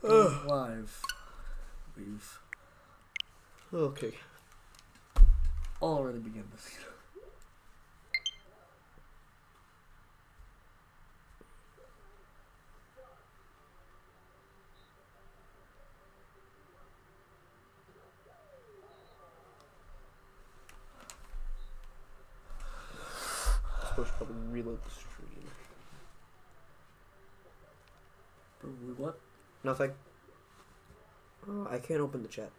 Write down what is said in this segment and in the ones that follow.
live. We've Okay. already begun this. Supposed to probably reload the stream. What? Nothing. Oh, I can't open the chat.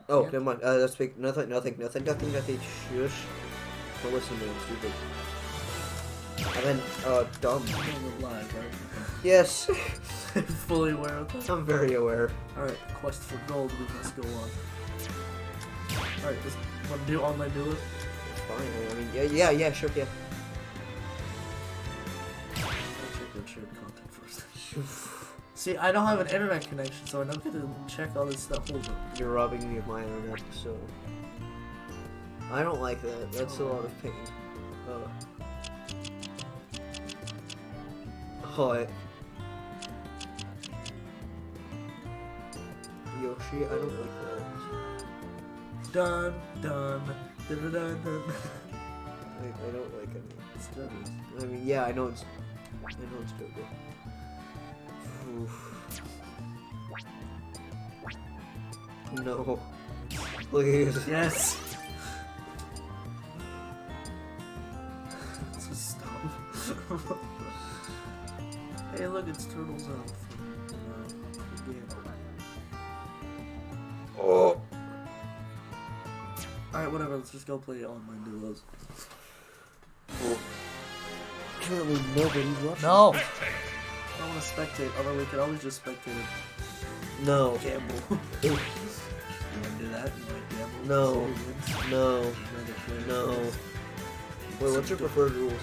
Oh, Yeah. never mind. Let's speak. Nothing. Shush. Don't listen to me. I'm stupid. And then, dumb. We're live, right? Yes. Fully aware of that. I'm very aware. Alright, quest for gold, we must go on. Alright, just want to do online duel? It's fine. I mean, yeah, sure, yeah. I'll check your shared content first. See, I don't have an internet connection, so I don't get to check all this stuff. Hold up. You're robbing me of my internet, so... I don't like that. That's a lot of pain. Hi. Yoshi, I don't like that. Dun, dun, dun, dun, dun, dun. I don't like it. It's done. I mean, yeah, I know it's Jojo. Oof. No. Please. Yes! Just stop. Hey, look, it's Turtles Out from the game. Oh. Alright, whatever, let's just go play online duos. Currently nobody's watching. No! I don't want to spectate, although we could always just spectate it. No. Gamble. You want to do that? You want to gamble? No. See who wins? No. You wanna get played? No. Wait, what's your preferred rules?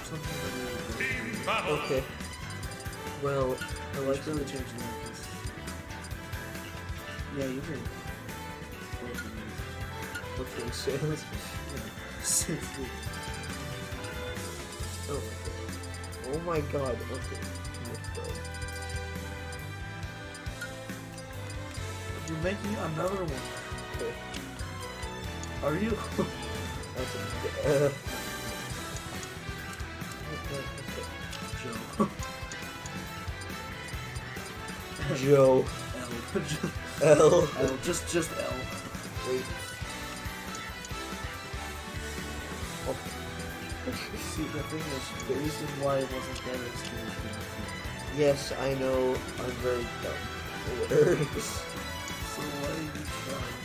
Something that really Okay. Well, I like really changing the this. Yeah, you can. okay, sales. Oh my god. Okay. You're making another one. Okay. Are you? That's Joe. Joe. L. L. L. Just L. Wait. See, the thing is, the reason why it wasn't better is Yes, I know. I'm very dumb. so why are you trying?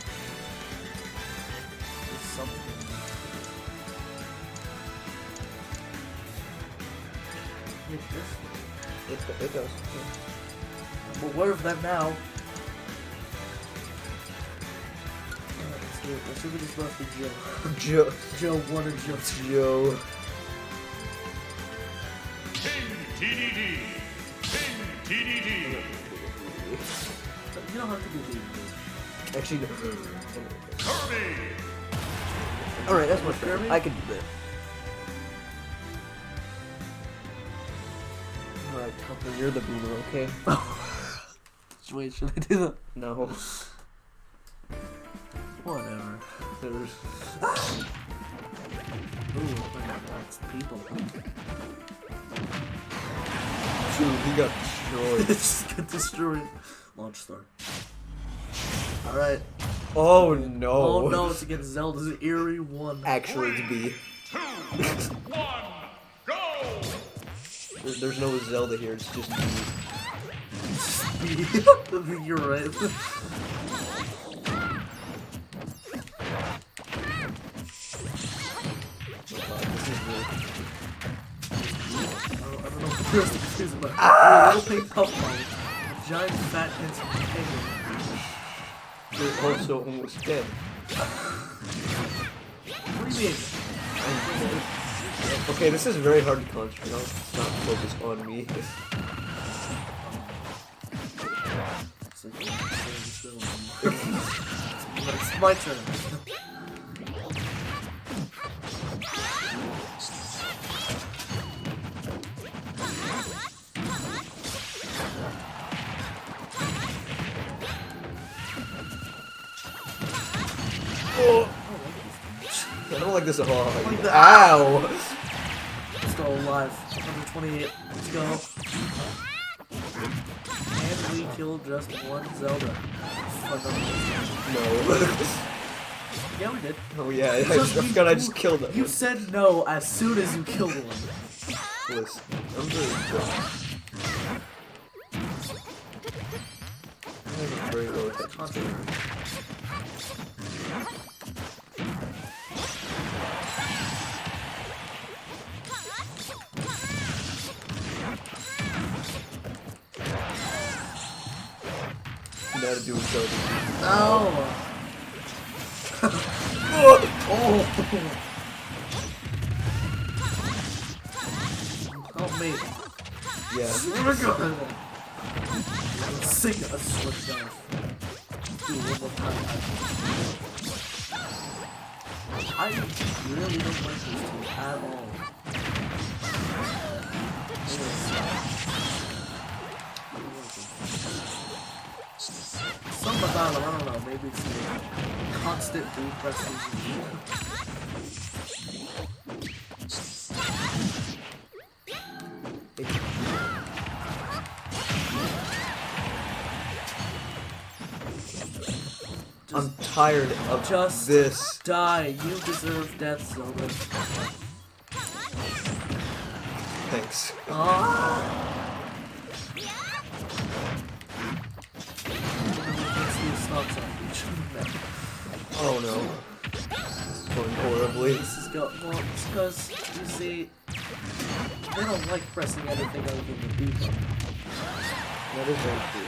There's something. It does. But what if that now? Let's see if we just left with Joe. Joe. Joe 1 and Joe 2. Joe. TDD. TDD. You don't have to be leading. Actually, no. Kirby. Alright, that's much better. Kirby? I can do that. Alright, Tucker, you're the boomer, okay? Wait, should I do that? No. Whatever. There's... Ooh, that's people. Dude, he got destroyed. Just get destroyed. Launch star. Alright. Oh no. Oh no, it's against Zelda's Eerie 1. Actually, it's B. 2, 1, go! There's no Zelda here, it's just B. You're right. I don't know what the rest of this is, but a little pink puff ball, a giant fat handsome penguin. They're also almost dead. What do you mean? Okay, this is very hard to concentrate on. It's not focused on me. It's my turn. like this at all. Like that. Ow! Still alive. 128. Let's go. And we killed just one Zelda. Fuck up. No. Yeah, we did. Oh yeah, I Just forgot I just killed it. You said no as soon as you killed one. Listen, I'm very good. I have a very low attention span. You know how to do each other. No! Oh! Help me. Yeah. Swear to God. I'm sick of switch down. Do one more time. I really don't like this team at all. Something about them, I don't know, maybe it's the constant boot presses. I'm tired of Just this. die. You deserve death, Zelda. Thanks. Ah. Oh no. This is going horribly. This is well, it's because, you see, they don't like pressing anything other than the B button. That is very true.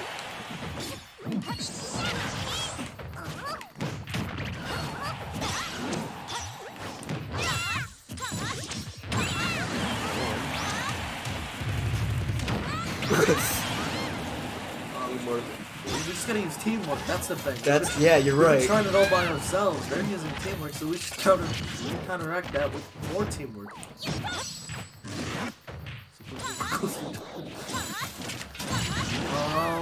Teamwork. We're just gonna use teamwork, that's the thing. That's, yeah, you're We've been right. trying it all by ourselves. They're using teamwork, so we should counteract that with more teamwork.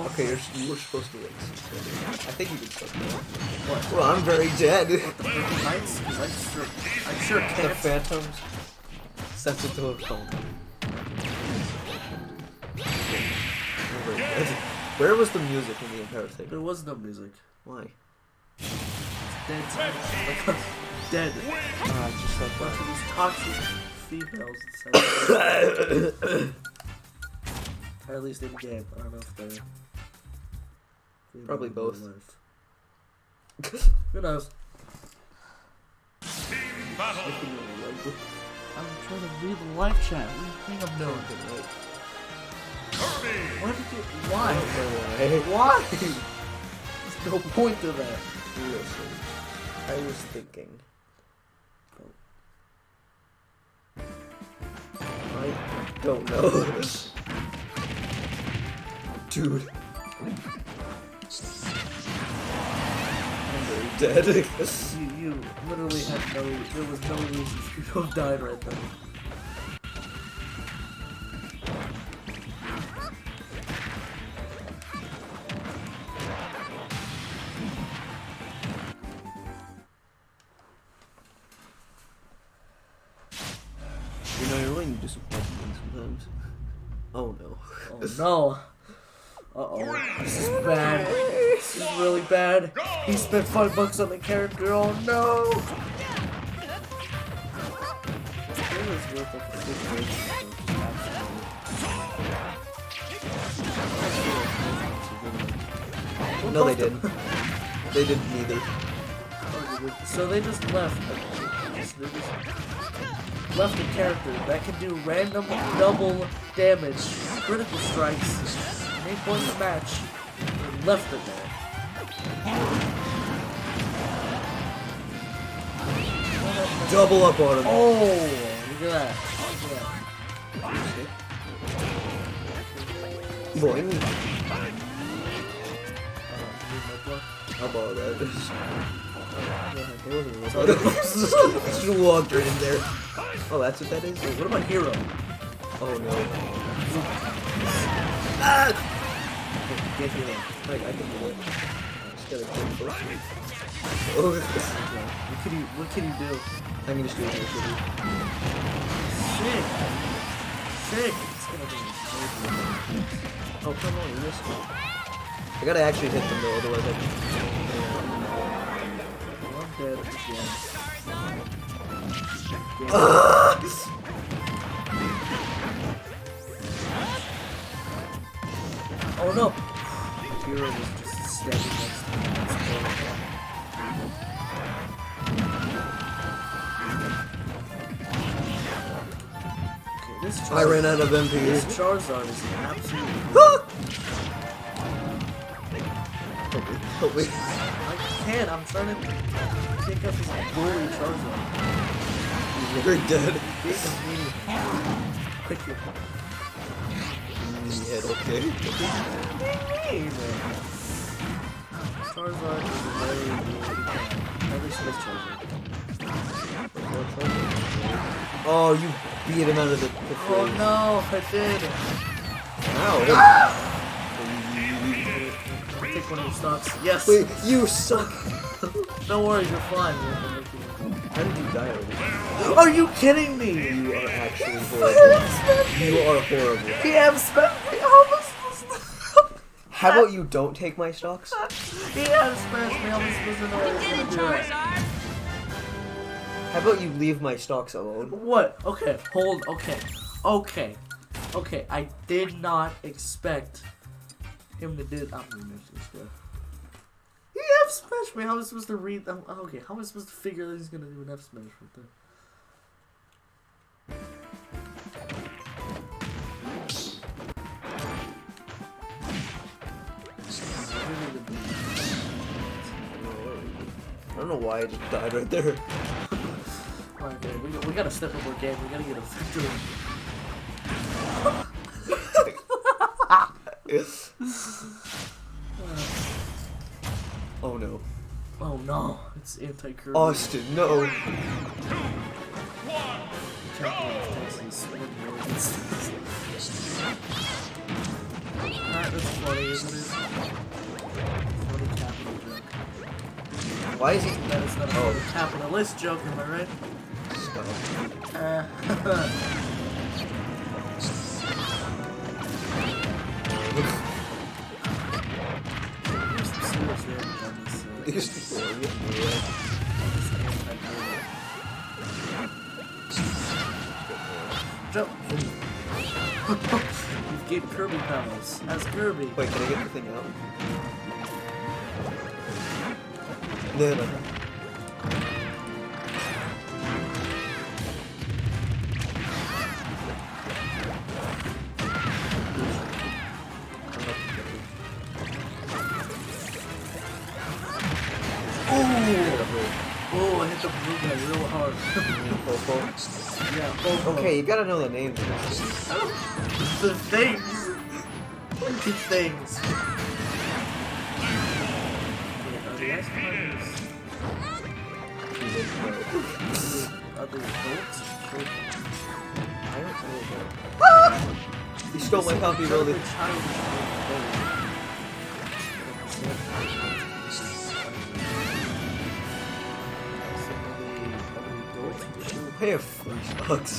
Okay, you were supposed to win. I think you can start that. What? Well, I'm very dead. The Purple Knights? Because I sure The can't. Phantoms sent it to a phone. I'm very dead. Where was the music in the entire thing? There was no music. Why? Dead. Like, dead. Just like Bunch of these toxic females inside. Or at least in game. I don't know if they're female Probably in both. real life. Who knows? Team battle. I'm trying to read the live chat. What do you think I'm doing? Kirby. Why did you? I Why? don't know why. Why? There's no point to that. Listen, I was thinking. I don't know. Dude. I'm very dead. You literally had no. There was no reason for you to have died right then. You know, you're really disappointed sometimes. Oh no. Oh no. Uh-oh. This is bad. This is really bad. He spent $5 on the character. Oh no. It was worth it for No, they didn't. They didn't either. So they just left. They just left a character that can do random double damage, critical strikes, main point of the match, and left it there. Double up on him. Oh, look at that. Look at that. Boing. Uh, I'll borrow that. It wasn't So real. Just walked right in there. Oh, that's what that is? Wait, what about Hero? Oh no. Get Hero. I can do it. I just gotta kill first. Oh. What can you do? I'm gonna just do it here. Sick. Sick. It's gonna be amazing. Oh, come on, you missed me. I gotta actually hit them though, otherwise I'm dead again. Oh no! Hero was just standing next to me. That's horrible. Okay, this I ran out of MP. This Charizard is an absolute. Help me. I can't. I'm trying to pick up this bully Charizard. You're dead. Being a meanie. Quickly. Yeah, okay. Charizard is a very good. Every single Charizard. Oh, you beat him out of the Oh no, I did. Ow. Take one of your stocks. Yes. Wait, you suck. Don't worry, you're fine. How did you die already? Are you kidding me? You are actually horrible. You are horrible. He have spent me. How am I supposed to? How about you don't take my stocks? He has smashed me. How am I supposed to know what he's gonna do? That? How about you leave my stocks alone? What? Okay, hold. Okay. I did not expect him to do. I'm gonna miss this guy. He F smash me. How am I supposed to read them? Okay, how am I supposed to figure that he's gonna do an F smash right there? I don't know why I just died right there. Alright, man, we gotta step up our game. We gotta get a victory. Oh no. Oh no, it's anti-Kirby. Austin, no. That's funny, isn't it? Funny capital joke. Why is he? That is not a funny capitalist joke, am I right? Stop. There's some serious damage on this. These people are getting me right. Jump! You've gained Kirby powers as Kirby. Wait, can I get the thing out? No. Oh, I hit the blue guy real hard. Yeah, Okay, you gotta know the names of this. The things. The things. Are the ice climbers other adults? I don't know. He stole my copy, really. I have 3 stocks.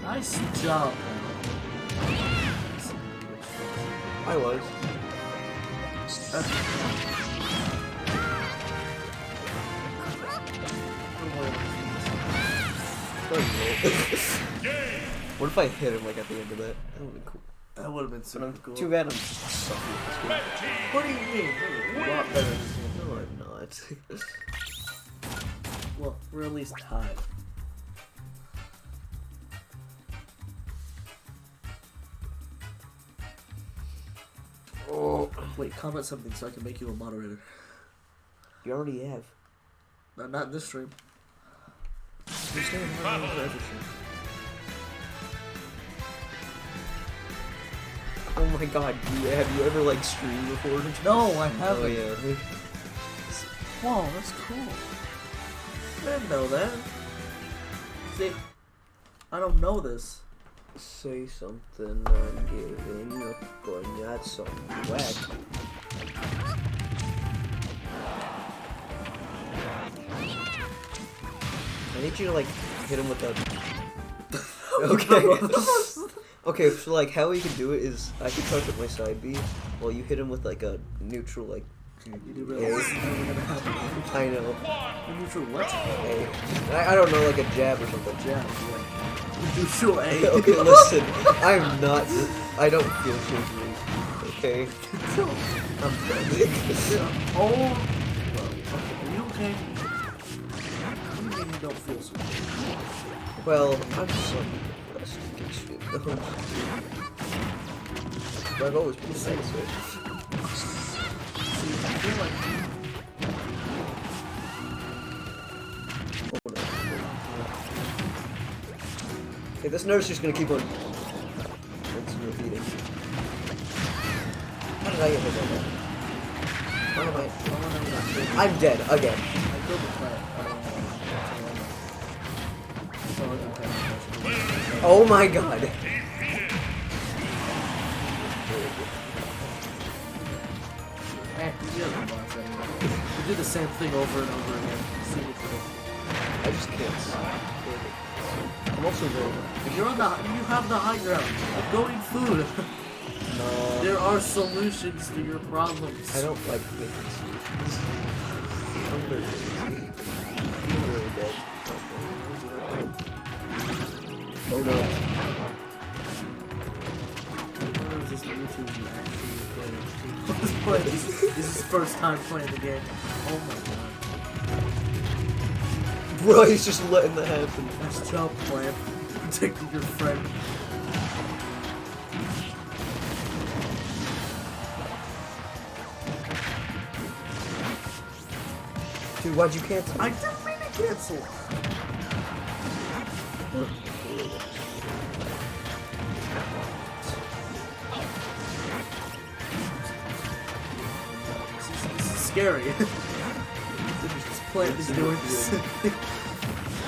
Nice job. I was. What if I hit him like at the end of that? That would have been cool. That would have been super cool. Too bad I'm sucky at this game. What do you mean? You're a lot better than me. No, I'm not. Well, we're at least tied. Oh, Wait, comment something so I can make you a moderator. you already have. No, not in this stream. You're staying on for every stream. Oh my god, have you ever like streamed before? No, I haven't. Oh yeah. Whoa, that's cool. I didn't know that. See, I don't know this. Say something, I'm giving up on that song. Whack. need you to like hit him with a. Okay. Okay, so like how we can do it is I can charge up my side B while you hit him with like a neutral like. You do realize this is never gonna happen. I know. A neutral what? A. I don't know, like a jab or something. Jab, yeah. Neutral A. Okay, listen. I'm not. I don't feel surgery. Okay. I'm Oh. Well, okay. Are you okay? What do you mean you don't feel so good? Well, I'm so depressed. I've always been See, I feel like Okay, this nerve's just gonna keep on rinsing and repeating. How did I get hit by that? How am I? I'm dead again. I killed the plant. Oh my god. We do the same thing over and over again. See what I just can't stop. I'm also very. You're on the. You have the high ground. Go eat food. No. There are solutions to your problems. I don't like making solutions. I'm very dead. Oh no. This is his first time playing the game. Oh my god. Bro, he's just letting that happen. Nice job, Clamp. Protecting your friend. Dude, why'd you cancel? I didn't mean to cancel. This is scary. This plant is doing this.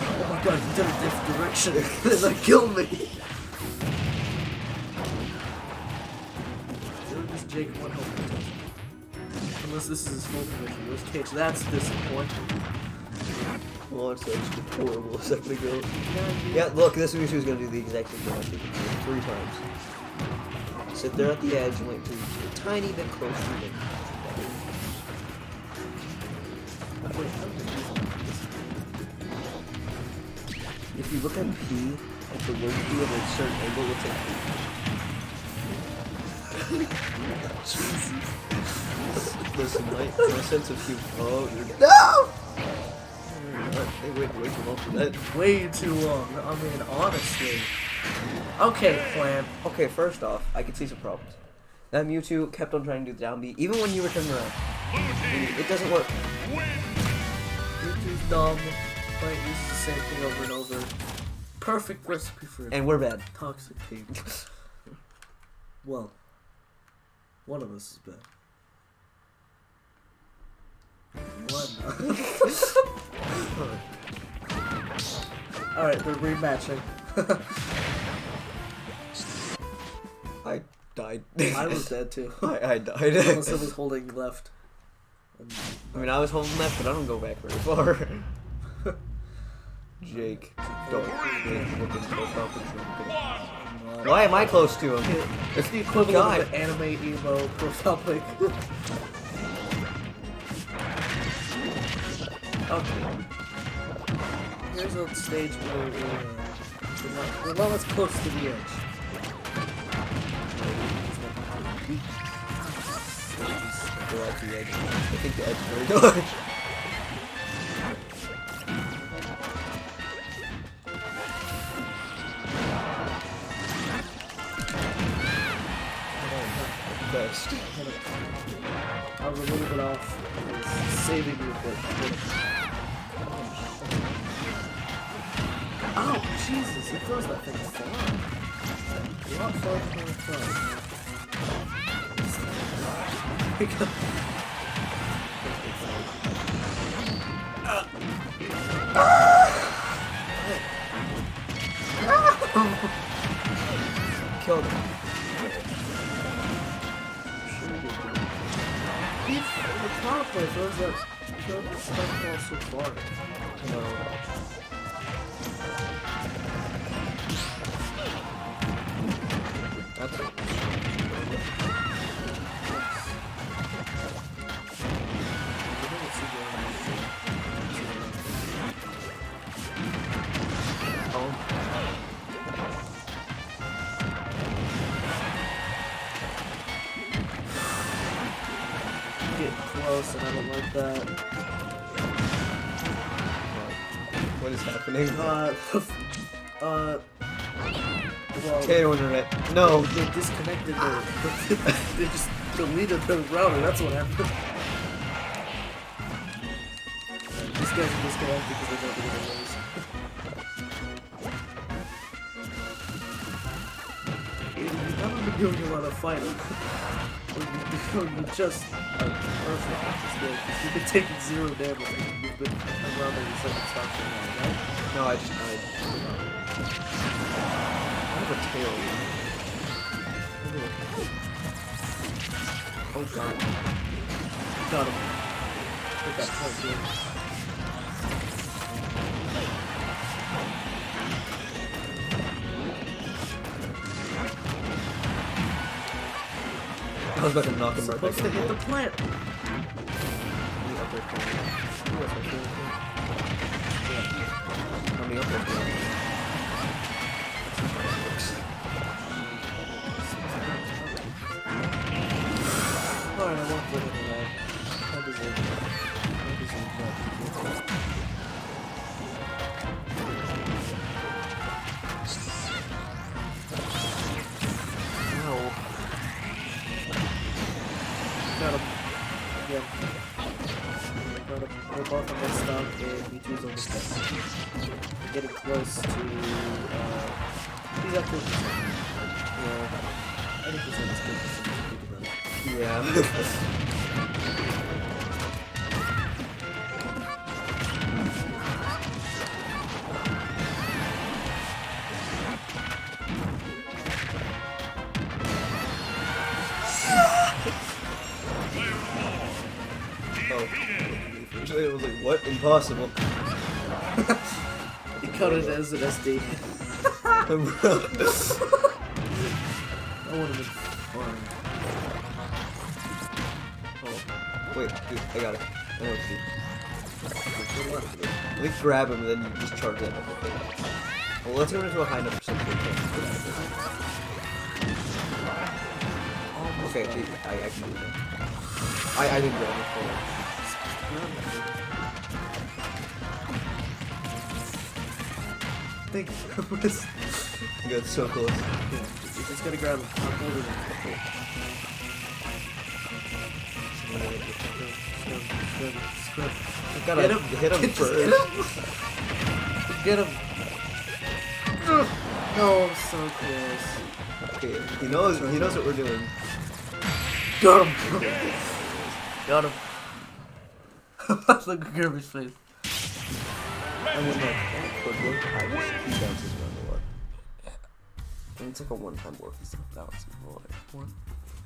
Oh my god, you did a different direction. That killed me. Just Jake one health protection. Unless this is his full condition, in which case that's disappointing. Well, it's just horrible a second ago. Yeah, look, this is who's gonna do the exact same thing I think 3 times. Sit there at the edge and wait till you get a tiny bit closer to me. Wait, how did If you look at P, at the word P at a certain angle, looks like P. Listen, my sense of humor. Oh, you're no! They waited way too long for that. way too long. I mean, honestly. Okay, Clamp. Okay, first off, I could see some problems. That Mewtwo kept on trying to do the down B, even when you were turning around. It doesn't work. Mewtwo's dumb. Plant uses the same thing over and over. Perfect recipe for And we're bad. toxic team. Well, one of us is bad. One. Alright, they're rematching. I died. I was dead too. I died. Unless I was holding left. I mean, I was holding left, but I don't go back very far. Jake, don't look at his profile picture. Why am I close to him? It's the equivalent God. of the anime emo profile pic. Okay. Here's a stage where we're not as close to the edge. Go out the edge. I think the edge is very large. Best. I was a little bit off. I was saving you a bit. Oh, Jesus, he throws that thing far. A lot farther than I thought. Killed him. The power play throws that stuff ball so far. No. close, and I don't like that. What is happening? Well, Potato internet. No. they disconnected their. They just deleted the router. That's what happened. These guys are disconnected because they don't get those. You haven't been doing a lot of fighting. You just are perfect at this game. You've been taking 0 damage. You've been around every second stop for now, right? No, I have a tail. Oh god. Got him. Hit that point, dude. I was about to knock him right back Supposed to in. hit the plant. The upper corner. Ooh, that's my favorite thing. Yeah. On the upper corner. Alright, I won't put it in that. I deserve that. Ow. Got him. Yeah. Got him. We're both on this stop, and he choose on the step. We're getting close to, he's at 50%. Yeah. 80% is good. Yeah. It was like, what? Impossible. He cut it as an SD. That would have been fun. Oh, wait, dude, I got it. I know what to do. At least grab him and then you just charge that up. Well, let's go into a high enough percentage. Okay, dude, I can do that. I didn't grab it. Hold on. Think You got so close. you just gotta grab him. I'll hold it. You gotta hit him first. Get him. No, I'm so close. Okay, he knows what we're doing. Got him. Got him. Look at Kirby's face. I mean, like, he bounces around a lot. And it's like a one-time work. He's not bouncing a lot. What?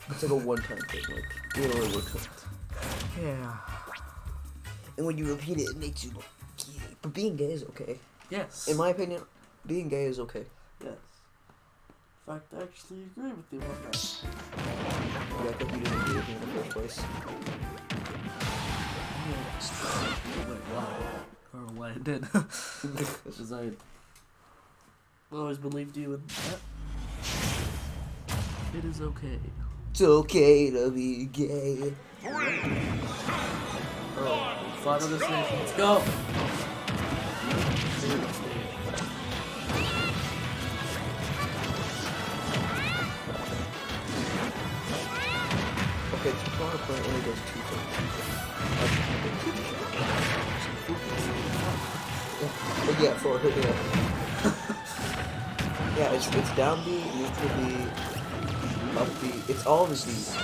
It's like a one-time thing. Like, it only works once. Yeah. And when you repeat it, it makes you look gay. But being gay is okay. Yes. In my opinion, being gay is okay. Yes. In fact, I actually agree with you on that. Yeah, I think you didn't agree with me in the first place. Wait, why? Or why I did. Because I always believed you in that. It is okay. It's okay to be gay. Oh, fly to the station. Let's go! Okay, so power plant only does 2 things. But yeah, for hitting it. Yeah, it's down B, neutral B, up B. It's all of his B's.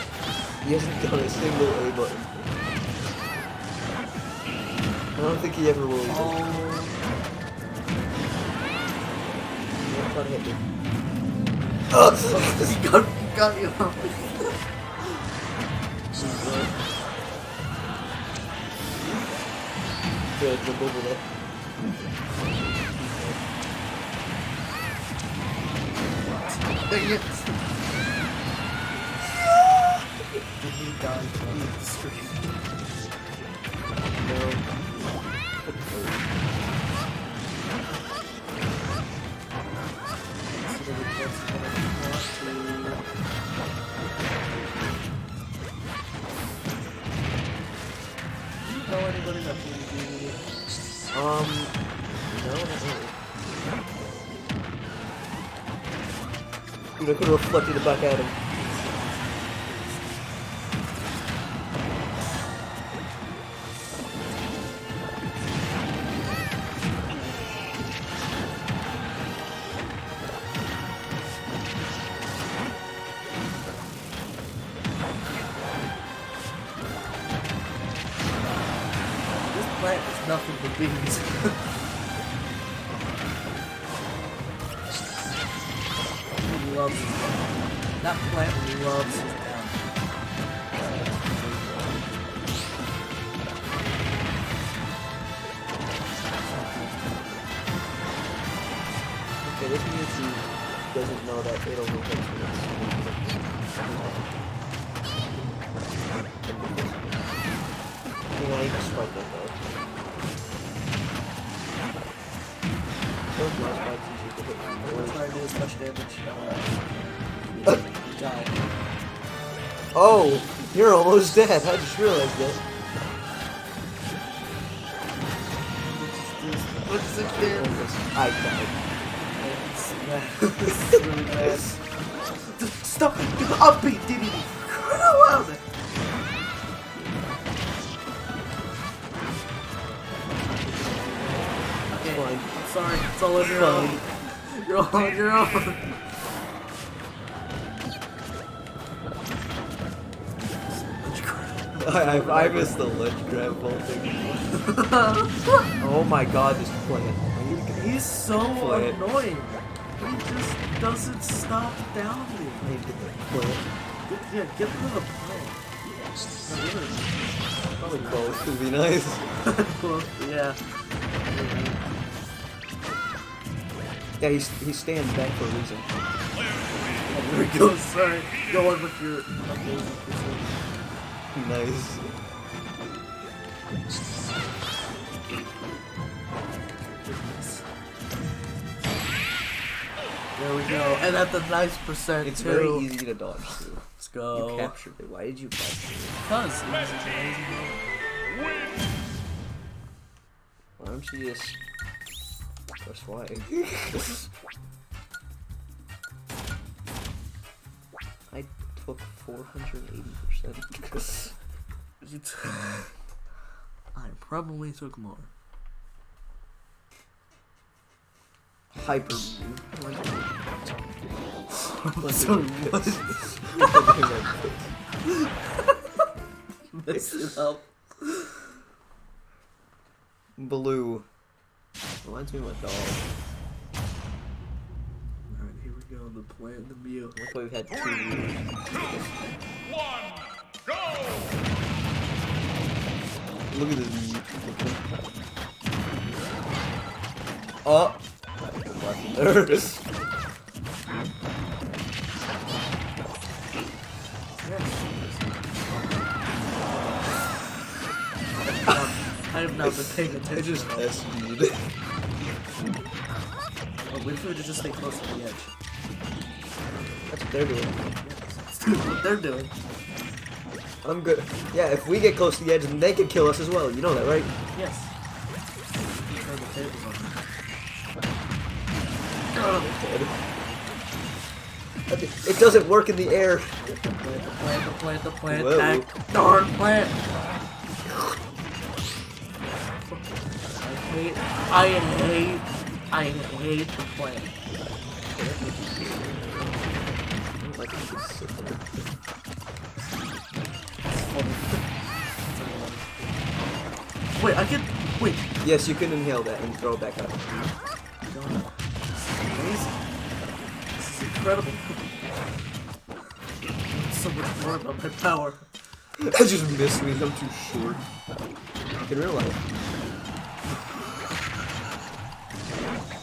He hasn't done a single A button. I don't think he ever will either. Try to hit me. Got you. Yeah, jump over there. Dang it. He died on the screen. No. Dude, I could have reflected it back at him. This plant is nothing but beans. He loves his down. That plant loves his down. Okay, this Mewtwo doesn't know that it only takes minutes. I need to spike that though. Those last spikes usually hit me. I'm gonna try to do as much damage. Die. Oh, you're almost dead. I just realized that. What's it there? I died. This is really bad. Stop! Upbeat DDD! Wow! Okay, Fine. I'm sorry. It's all on your own. You're all on your own. I missed the ledge grab ball thing. Oh my god, this plant. He's so Plant. annoying. He just doesn't stop down me. I need to get the plant. Get rid of the plant. Probably both would be nice. Yeah. Yeah, he stands back for a reason. There we go. Sorry. Go on with your amazing precision. Nice. There we go. And at the nice percent It's too. very easy to dodge too. Let's go. You captured it. Why did you capture it? Because it was amazing. Why don't you just press Y? I took 480%. I probably took more. Hyper. Sorry, what? Mess it up. Blue. Reminds me of my dog. Alright, here we go. The plant, the Mew. That's why we've had 2 3, 2, 1, go! Look at this. Oh! There. I have not been paying I attention. just SD'd. Oh, wait for it to just stay close to the edge. That's what they're doing. That's what they're doing. I'm good. Yeah, if we get close to the edge, then they can kill us as well. You know that, right? Yes. Turn the tables on. It doesn't work in the air. The plant, Whoa. that darn plant. I hate the plant. Wait, I can, wait. Yes, you can inhale that and throw it back up. This is amazing. This is incredible. So much more about my power. That just missed me. I'm too short. In real life.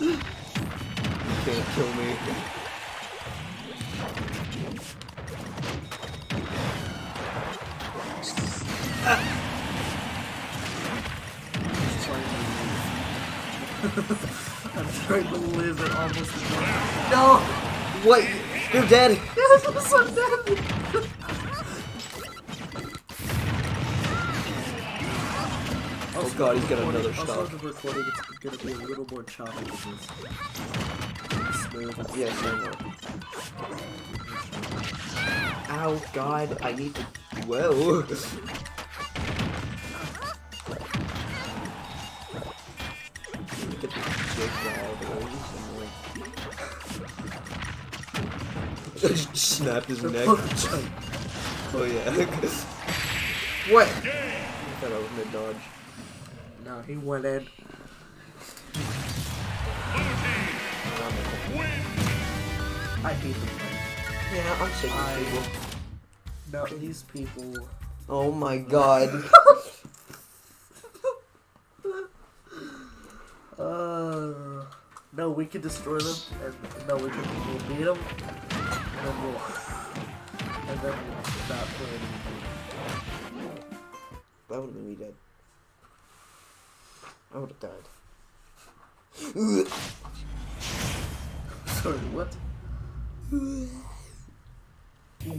You can't kill me. I'm trying to live at almost no! What? You're dead? Yes, I'm so dead! Oh god, he's got another Also, stop. the recording, it's gonna be a little more choppy than this. smooth. Yes, I know. Ow, God, I need to. Whoa. Get this big guy out of the way. Just snapped his neck. Oh, yeah. What? I thought I was mid dodge. No, he went in. I hate them. Yeah, I'm sick of people. No, these people. Oh my God. No, we can destroy them, and no, we'll beat them, and then we'll stop playing. That would have been me dead. I would have died. Sorry, what? 3, 2,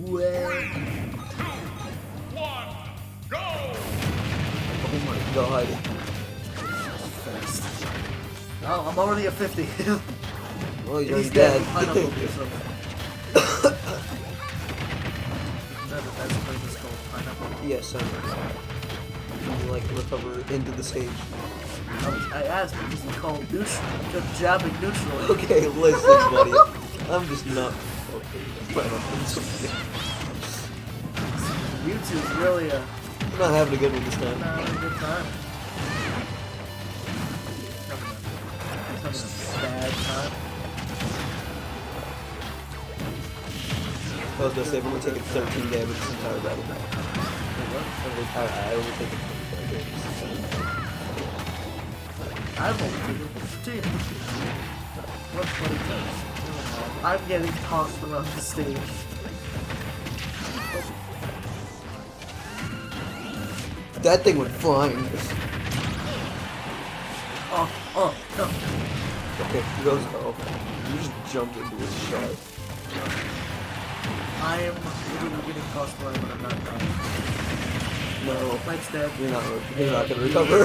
1, go! Oh my God. Fast. Oh, I'm already at 50. Well, you're He's dead. Pineapple or something. That's the famous called pineapple. Yes, I know. You like recover into the stage. I asked because you called neutral. You're jabbing neutral. Okay, listen, buddy. I'm just not okay. YouTube's really a I'm not having a good one this time. good time. Having a bad time. I was gonna say, we're gonna take 13 damage this entire battle. I only take 25 damage this entire battle. I've only taken 15. What 20 times? I'm getting tossed around the stage. That thing went flying. Oh, no. Okay, he goes, oh. You just jumped into his shot. I am literally getting tossed around when I'm not dying. No, Plant's dead. you're not gonna recover.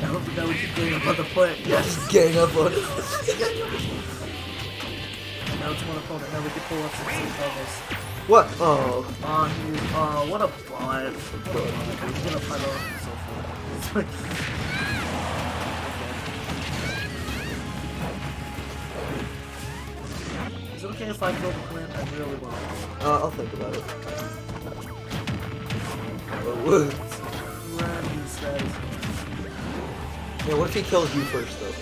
Now we keep getting up on the plant. Yes. Just getting up on it. Now it's one opponent. Now we can pull up some levels. What? Oh. What a bot. He's gonna fight off so far. Is it okay if I kill the plant? I really want to. I'll think about it. Oh, Grab these guys. yeah, what if he kills you first, though?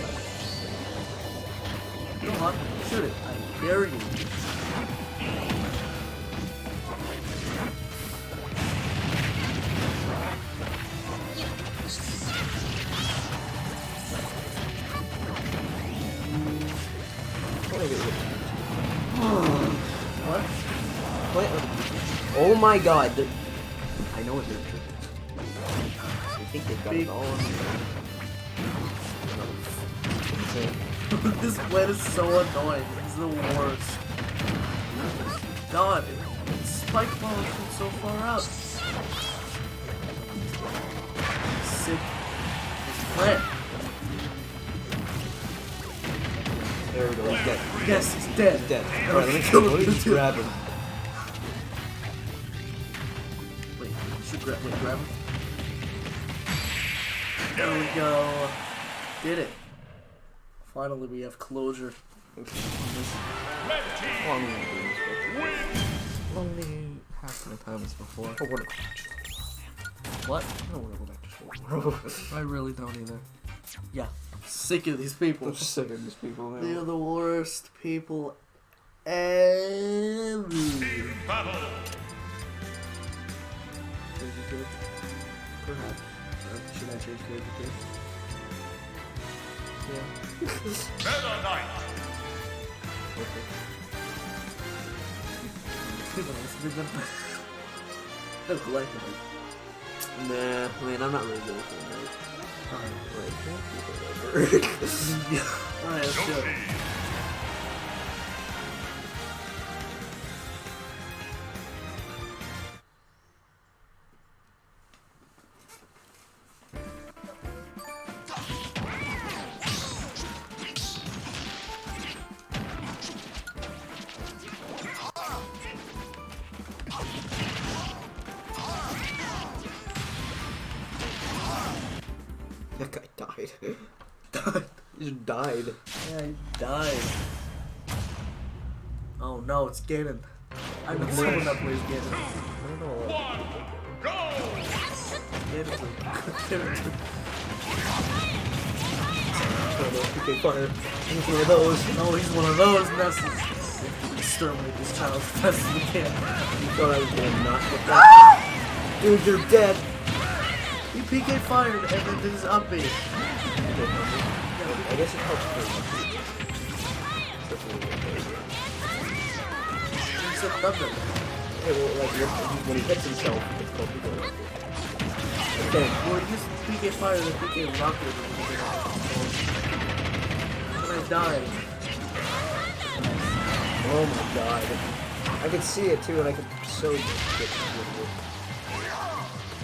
Come on, shoot it. I dare you. What? Oh my God! I know what they're tricking. I think they've got it all on This plant is so annoying. It's the worst. God, it's spike balls from so far out. Sick. This plant. There we go, he's dead. Yes, he's dead. He's dead. Alright, let me just grab him. Wait, you should grab him. There we go. Did it. Finally, we have closure. Red team Only half my time as before. Oh, what? What? I don't want to go back to school. I really don't either. Yeah, I'm sick of these people. I'm sick of these people, man. They're the worst people ever. battle. Perhaps. Should I change character too? Yeah. Meta Knight. Okay. That's like it. Nah, man, I'm not really good with them. Alright, let's go. Yoshi. That guy died. Died. He just died. Yeah, he died. Oh no, it's Ganon. I know someone that plays Ganon. I don't know. One, go! Ganon's PK Fire. He's one of those. Oh, he's one of those messes. Exterminate this child as fast as we can. You thought I was gonna knock it down. Dude, you're dead. He PK fired and then did his up B. I guess it helps pretty much. He said thunder. Yeah, well, like, when he hits himself, it's called PK. Okay, well, he just PK fire and PK rocket. And I died. Oh my god. I could see it too, and I could so get it.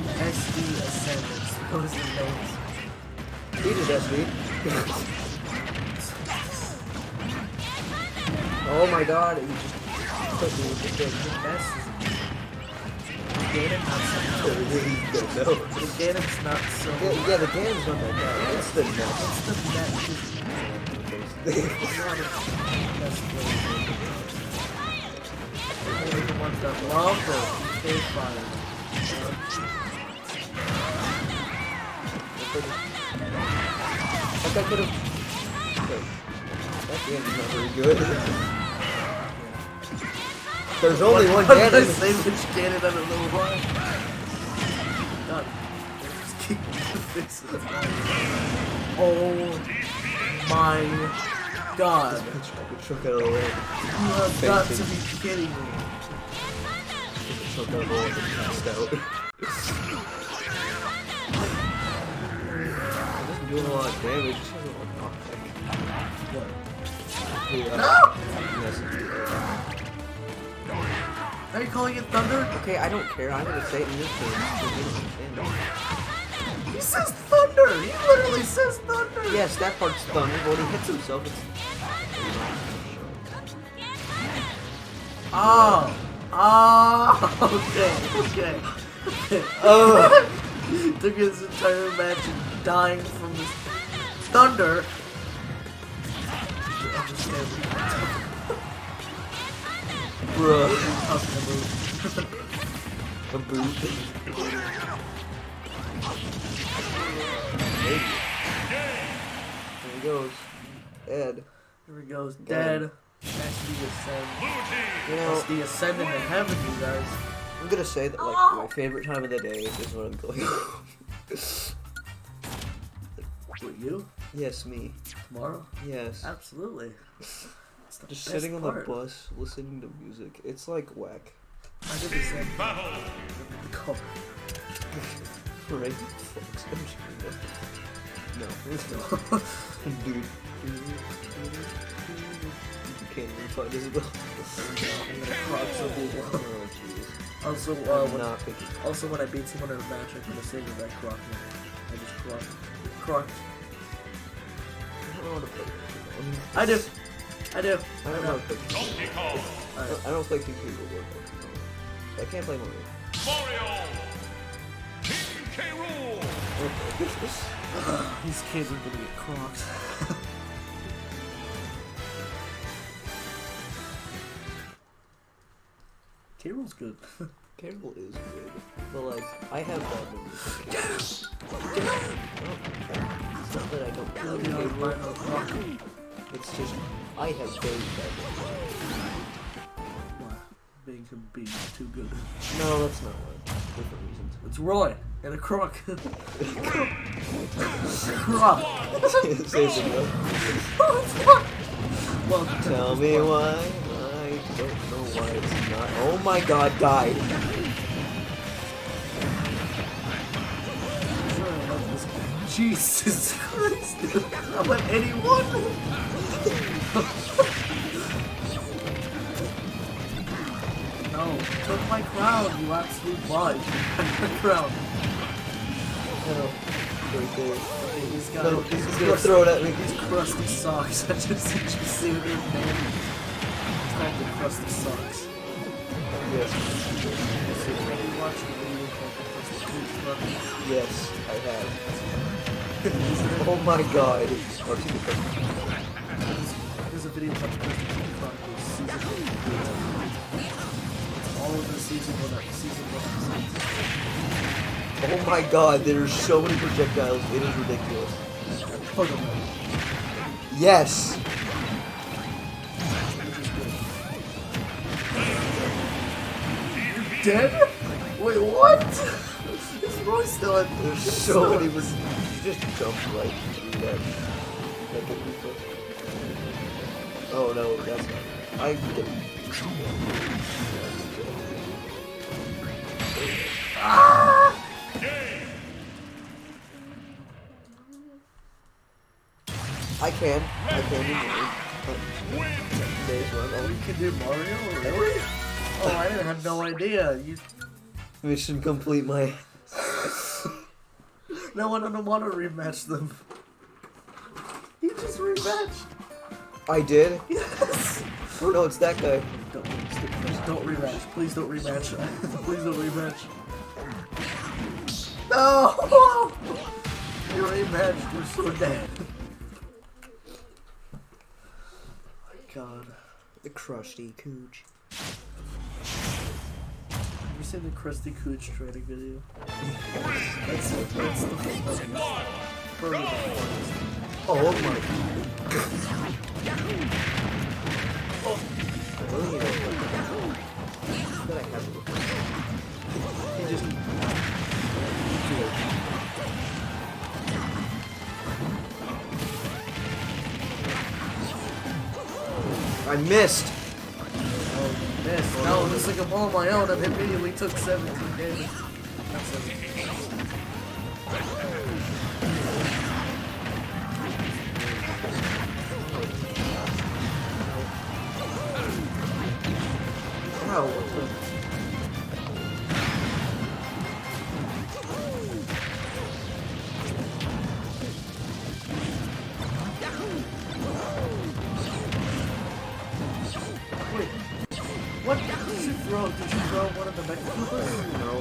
SD Ascendants. Those are the names. He did SD. Oh my god, he just put me with the thing. That's Ganon not so No. The Ganon's not so Yeah, the game's not that bad. It's the next. It's the net. It's not a best player. Only the ones that love the cave fire. Like I could have. Okay. That game's not very good. There's only one I Ganon. say which Ganon I don't know why. God. Just keep fixing it. Oh my god. I could chuck it all away. You have got to be kidding me. Chuck it all away and passed out. It doesn't do a lot of damage. It just has a lot of knockback. What? No! Are you calling it thunder? Okay, I don't care. I'm gonna say it in this turn. He says thunder! He literally says thunder! Yes, that part's thunder, but when he hits himself, it's... Oh! Oh! Okay. Oh! Took his entire match and dying from this thunder. Bruh. A A boot. There he goes. Ed. Here he goes, dead. That's the ascend. You know, That's the ascend into heaven, you guys. I'm gonna say that, like, my favorite time of the day is when I'm going home. What, you? Yes, me. Tomorrow? Yes. Absolutely. It's the Just best sitting on part. the bus, listening to music. It's like whack. I did the same Battle. call. Right? Folks, I'm just kidding. No. Dude. You can't even find Isabel. I'm gonna croc so Oh, cool. jeez. Also, I'm not picking. also, when I beat someone in a match, I'm gonna say that I croc them. I just croc. Croc. I don't know how to play Pokemon. I do. I do. I don't know how to play Pokemon. Donkey Kong. I don't play King K. Rool. I can't play Mario. Mario. King K. Rool. These kids are gonna get crocs. K-Rool's good. K. Rool is good, but like I have bad memories. It's not that I don't play K. Rool. It's just I have very bad memories. Why? Being him being too good. No, that's not why. Different reasons. It's Roy and a croc. Croc. Save the Well, Tell me why. I don't know why it's not. Oh my god, died. Jesus Christ, dude. I went 81. No, took my crown, you absolute bud. My crown. Oh, very cool. He's got No, he's gonna throw it at me. These crusty socks. I just see what his name is. Time to crusty socks. Yes. So, have you watched the video called The Crusty Socks? Yes, I have. Oh my god. There's a video about the Chronicles season 1. All of the season 1 episodes. Oh my god, there's so many projectiles, it is ridiculous. Tacoman. Yes! Dead? Wait, what? Is Roy still at There's so many. You just jumped right through that. Oh no, that's not. I get. Ah! I can do Mario. You can do Mario? Really? Oh, I didn't have no idea. You... Mission complete, my. No, I don't want to rematch them. You just rematched. I did? Yes. Oh no, it's that guy. Don't rematch. Please don't rematch. Please don't rematch. No! You rematched. You're so dead. My God. The crusty cooch. Have you seen the Krusty Cooch training video? That's the funniest. Probably the funniest. Oh my god. Oh. That I have it. He just... I missed. Oh, you missed. No, it looks like a ball of my own and immediately took 17 damage. Not 17. Ow. Wait. What did you throw? Did you throw one of the Mecha Koopas? No.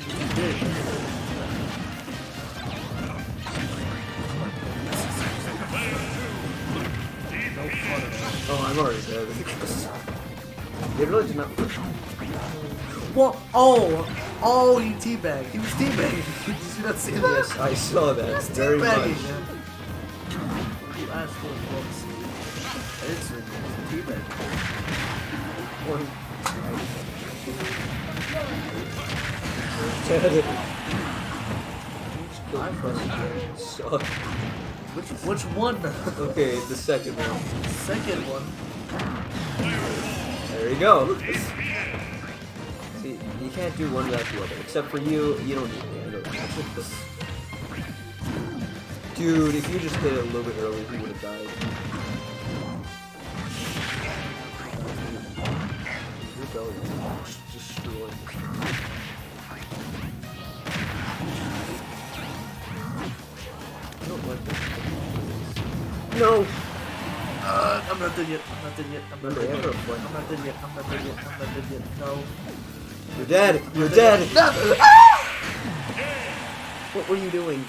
You did. No fun at all. Oh, I'm already dead. It really did not. What? Oh, he teabagged. He was teabagging. Did you not see that? Yes, I saw that. That's Very teabagging. much. Last one, folks. I didn't see it. Teabagging. I'm frustrated. Suck. Which one? Okay, the second one. Second one. There you go. See, you can't do one without the other. Except for you, you don't need it. I don't need it. Dude, if you just hit it a little bit early, he would have died. Your belly is destroyed. I don't like this. No! I'm not done yet. I'm not done yet. I'm not done yet. Remember, I'm not done yet. I'm not done yet. I'm not done yet. No. You're dead! You're dead! No! What were you doing?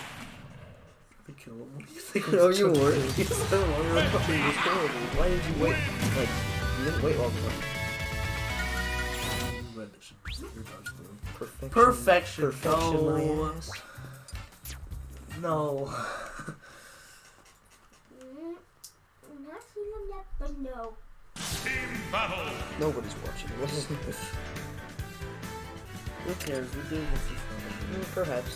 I kill him. What do you think? No, you weren't. Yes, I was. You're fucking horrible. Why did you wait? Like, you didn't wait long enough. Rendition. Perfection. Perfection. Perfection, No. my ass. No. Not seen them yet, but no. Team battle. Nobody's watching. What is this? Who cares? We're doing this for fun. Perhaps.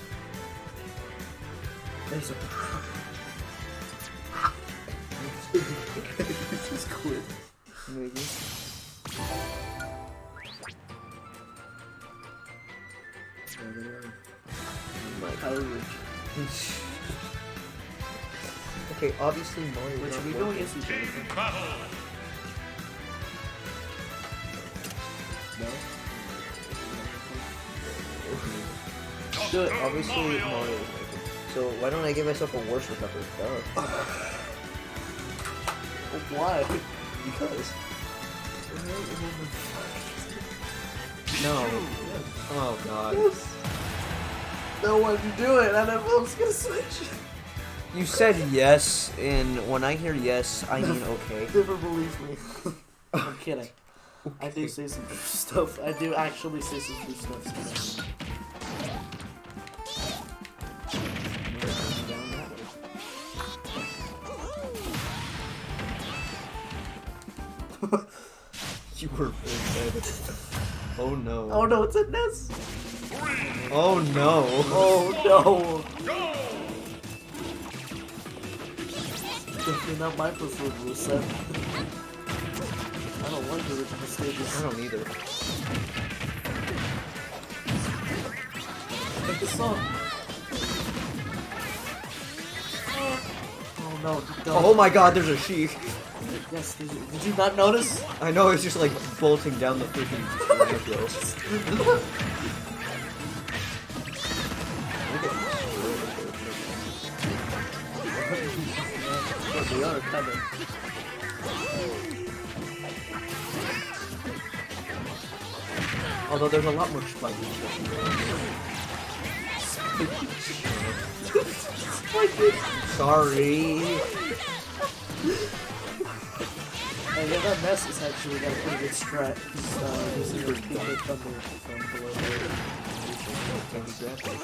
There's a... Just quit. Maybe. How rich? Okay, obviously Mario. Which not we go working. against each other. Battle. No? Do it. Obviously Mario is working. So why don't I give myself a worse recovery? Duh. Why? Because. No. Oh god. No, why'd you do it? I never was gonna switch. You said yes, and when I hear yes, I mean okay. Never believe me. I'm kidding. I do say some true stuff. I do actually say some true stuff sometimes. You were very bad. Oh no. Oh no, it's a nest. Oh no. Oh no. Definitely not my preferred rule set. I don't like the original stages. I don't either. Like the song. Oh no, don't. Oh my god, there's a sheik. Yes, did you not notice? I know, it's just like bolting down the freaking ramp. They are coming. Although there's a lot more spiky stuff. Sorry. Yeah, that mess is actually got a pretty good strat. He's using her Peter Thunder from below there. Can we grab it?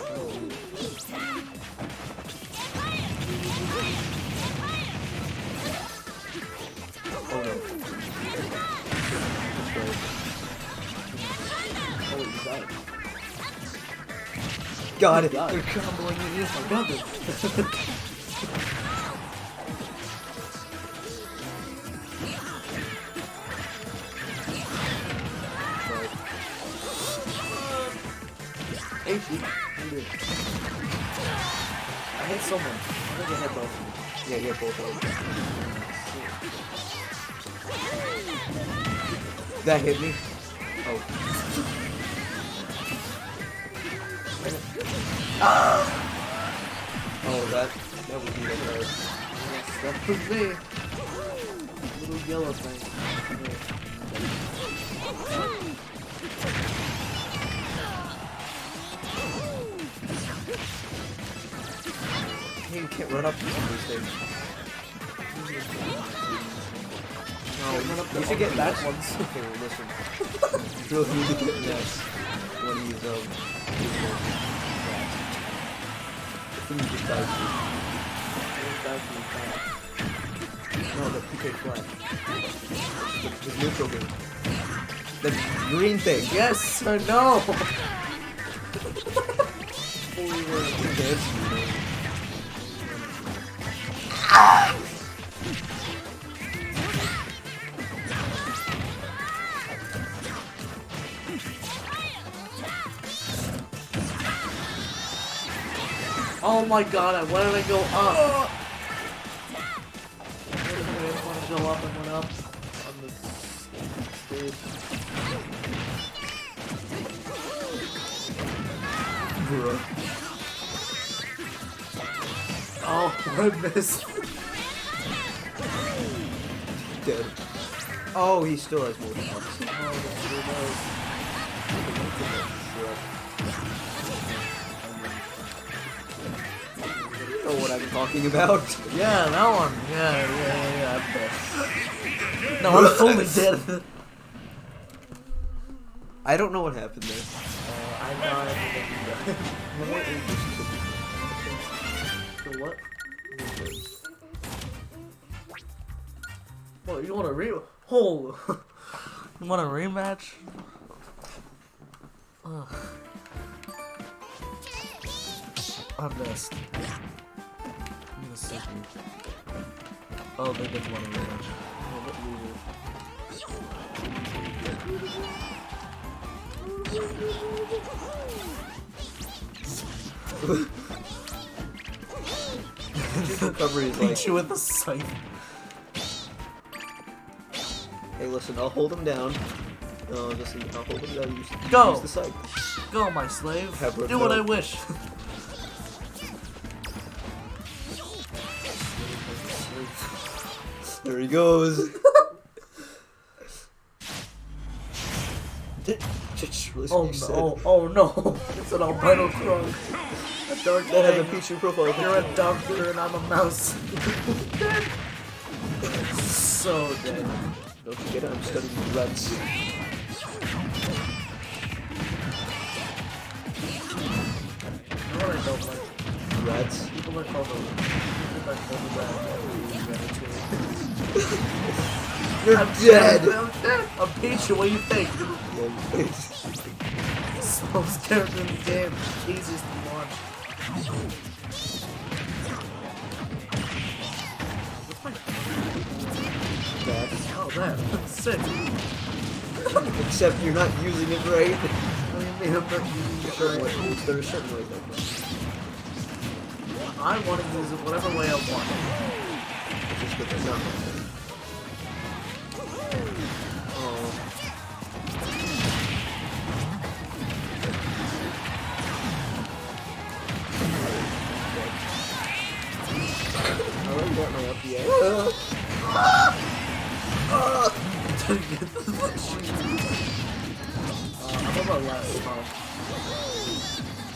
Oh no. Oh, you got it. Got it. God. They're comboing me. I got it. Hey, shoot. I hit someone. I think I hit both. Yeah, you're both of them. That hit me. Oh. Oh, that was me that hurt. Yes, that was me. Little yellow thing. You can't run up to these things. No, you should get back ones. Okay, well, listen. You really need to get this. One of these, I think you just died to. No, the PK flag. The neutral game. The green thing. Yes, I know. Oh my god, why did I go up? I didn't want to go up and went up on the stage. Bruh. Oh, I missed. Dead. Oh, he still has more shots. Oh, that's really nice. You know what I'm talking about. Yeah, that one. Yeah, I'm dead. No, I'm fully dead. I don't know what happened there. I died and then you died. The what? What, you want a you want a rematch? Ugh. I'm missed. I'm gonna sick you. Oh, they did want a rematch. Oh, what loser? Recovery is Beat like, you with a scythe. hey, listen, I'll hold him down. I'll hold him down. Go! Use the scythe. Go, my slave. Have her Do what go. I wish. There he goes. Just really Oh said. no! Oh no! It's an albino crow. A dark That has a thing. Pichu profile You're picture. a doctor and I'm a mouse. Dead. So dead. Don't forget I'm studying rats. You know what I don't like? Rats? People that call the You're dead! I'm dead! I'm Pichu, what do you think? Slowest character in the game. Easiest to launch. What's my... Rats. Oh, that. Sick. Except you're not using it right. What do you mean I'm not using it right? There's certain ways like that. I want to use it whatever way I want. It's just that there's not. Oh. I already got my up yet. I'm on my last spot.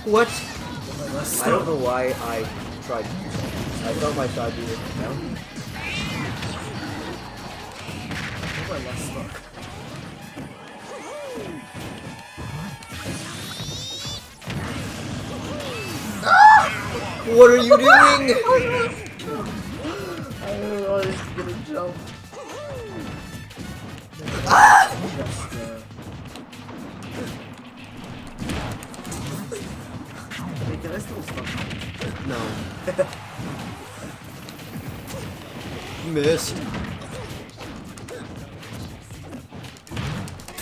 What? I'm on my last I don't know why I tried to use it. I thought my side would down. I'm on my last spot. What are you doing? I don't know, he's gonna jump. Just, hey, can I still stop? No. Missed.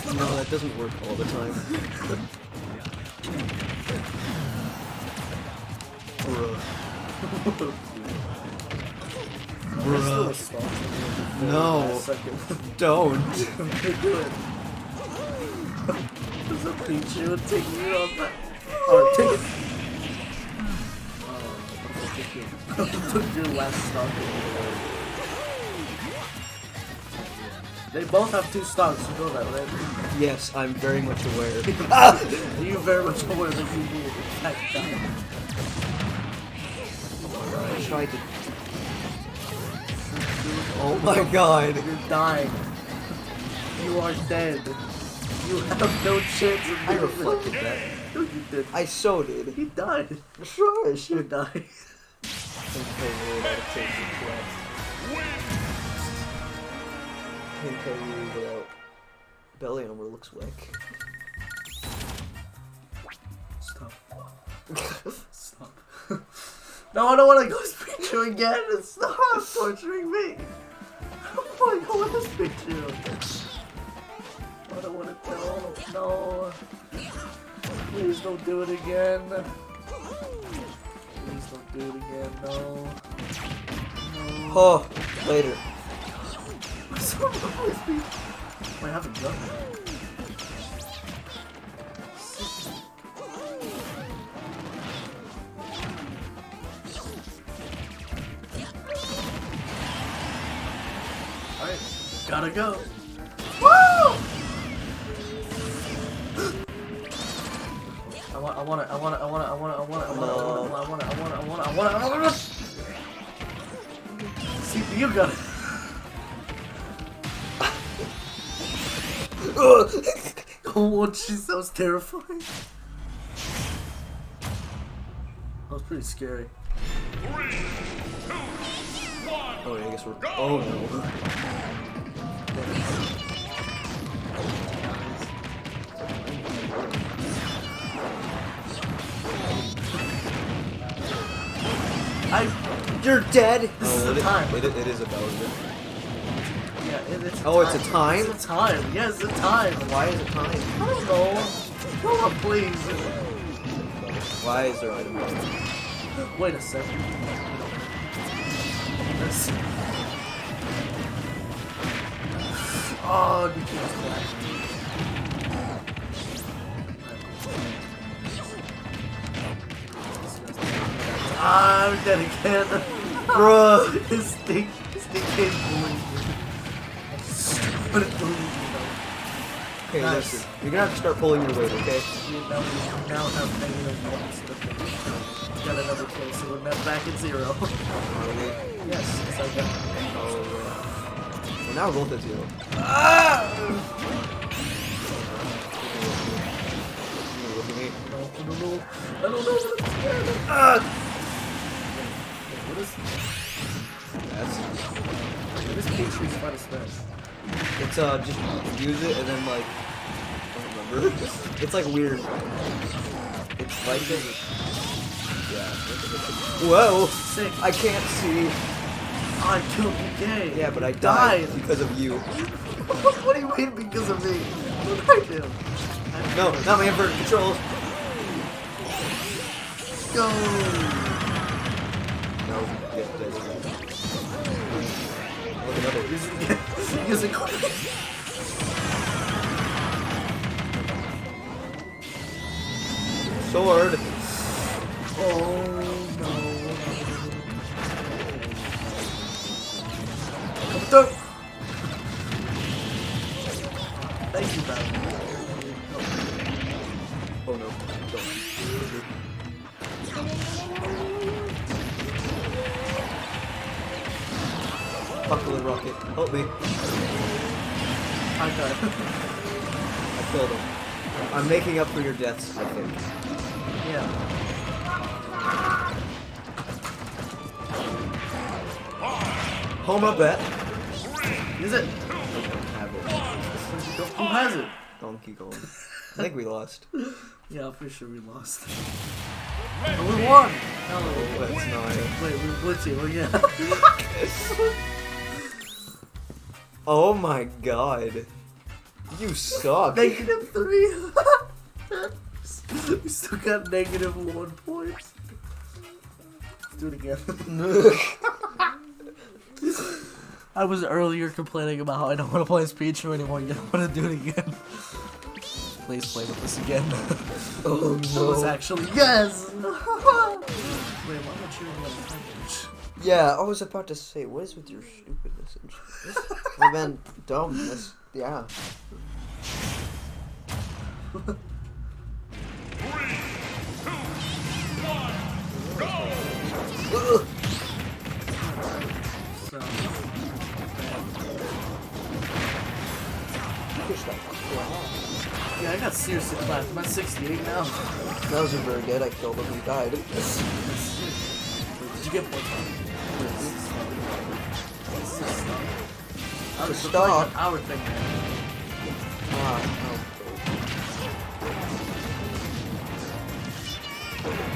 No, that doesn't work all the time. Bruh. Bruh. No. Don't. Do it. There's a Pichu taking you on that. Oh, take it. Took your last stock. They both have 2 stocks, you know that, right? Yes, I'm very much aware. You're very much aware that you will attack that. I tried to. Oh my god. You're dying. You are dead. You have no chance of I reflected that. No, you did. I so did. He died. Sure, You should. died. I'm totally about to take the class. Can't tell you without belly armor looks whack. Stop. Stop. No, I don't want to go speak to you again. Stop torturing me. I don't want to go with this picture. I don't want to tell. No. Please don't do it again. Please don't do it again. No. No. Oh, later. I haven't done that. Alright, gotta go. Woo! I want it. See, you got it. Oh, jeez, that was terrifying. That was pretty scary. 3, 2, 1. Oh, yeah, I guess we're. Oh no. You're dead. This is the time. It is about it. Yeah, it's Oh, it's a time? It's a time. Yeah, it's a time. Why is it time? I don't know. Come on, please. Why is there item bar? Wait a second. This. Oh, you can't flash. I'm dead again. Bruh. His thing can't believe me. I just couldn't believe it. Okay, Nice. listen. You're gonna have to start pulling your weight, okay? You now have negative ones. Got another kill, so we're back at 0. Really? Yes, it's like that. Oh, yeah. Well, now we're both at 0. Ah! Look at me. No, I don't know what I'm scared of. Ah! What is Patriot's finest match? It's just use it and then like I don't remember. It's like weird. It's like this. Yeah. Whoa! Sick. I can't see. I killed the gay. Yeah, but I died because of you. What do you mean because of me? What did I do? No, not my inverted controls. Go. No. Yeah, look another. Using Sword. Oh no. Come through. Thank you, man. Oh no. Don't. Buckle and rocket. Help me. I died. I killed him. I'm making up for your deaths, I think. Yeah. Home bet. Is it? Have it. Who has it? Donkey Kong. I think we lost. Yeah, I'm pretty sure we lost. Oh, we won! No, That's not it. wait, we glitchy. Oh, yeah. Oh my god. You suck. -3. We still got -1 point. Let's do it again. I was earlier complaining about how I don't want to play Speedtrue anymore. You don't want to do it again. Please play with us again. Oh It no. was actually yes. Wait, why am I cheering on the language? Yeah, I was about to say, what is with your stupidness and shit? Well, man, dumbness. Yeah. 3, 2, 1, go! Ugh. So, Push that. yeah, I got seriously clapped. I'm at 68 now. That wasn't very good. I killed him. He died. Did you get points? I was Stop. like an hour thing.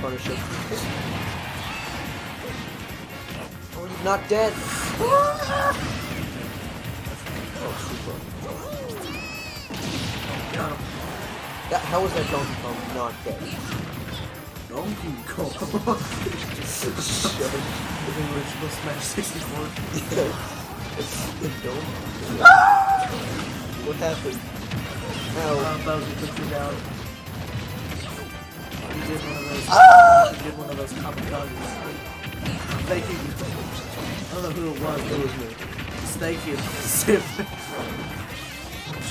Punish him. Oh, he's not dead. Oh, super. Got him. How is that Donkey Kong not dead? Donkey Kong. The original Smash 64. What happened? Ow. Bowser took you down. He did one of those. He did one of those kamikazes. Thank you. I don't know who it was. It was me. Thank you.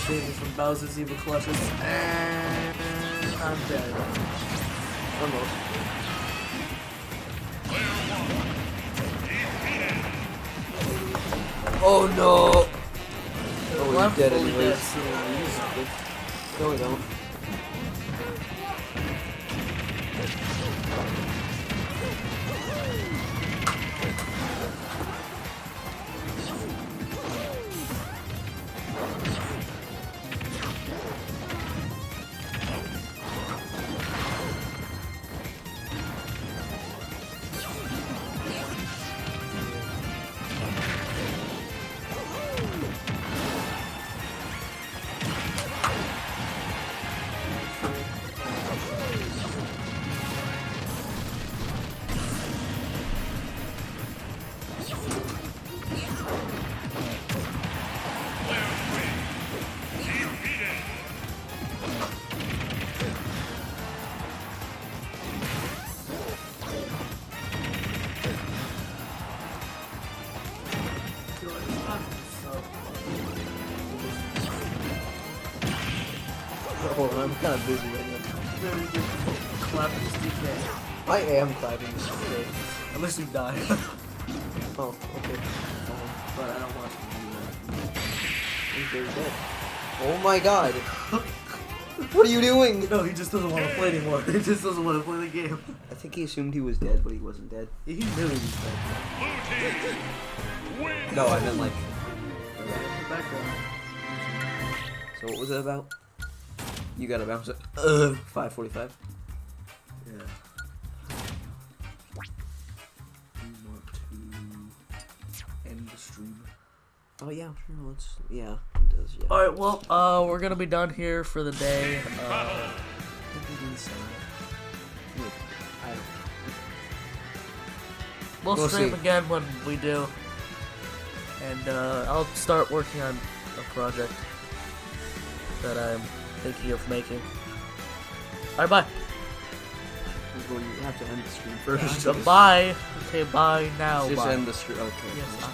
Save me from Bowser's evil clutches. And I'm dead. Almost. Oh no! Oh, Well, you're I'm dead fully anyways. dead, so use it. No, we don't. hold on, I'm kind of busy right now. Very good. Clapping his DK. I am clapping this today. Unless you die. Oh, okay. But I don't want you to do that. He's very dead. Oh my god. What are you doing? No, he just doesn't want to play anymore. He just doesn't want to play the game. I think he assumed he was dead, but he wasn't dead. He knew he was dead. No, I meant like... Background. So what was it about? You gotta bounce it. 5:45. Yeah. We want to end the stream. Oh yeah, sure, let's... Yeah, it does, yeah. Alright, well, we're gonna be done here for the day. I don't... We'll We'll stream see. again when we do. And I'll start working on a project that I'm thinking of making. Alright, bye. Well, you have to end the stream first. Bye. Okay, bye now. Just bye. end the stream. Okay. Yes, I'm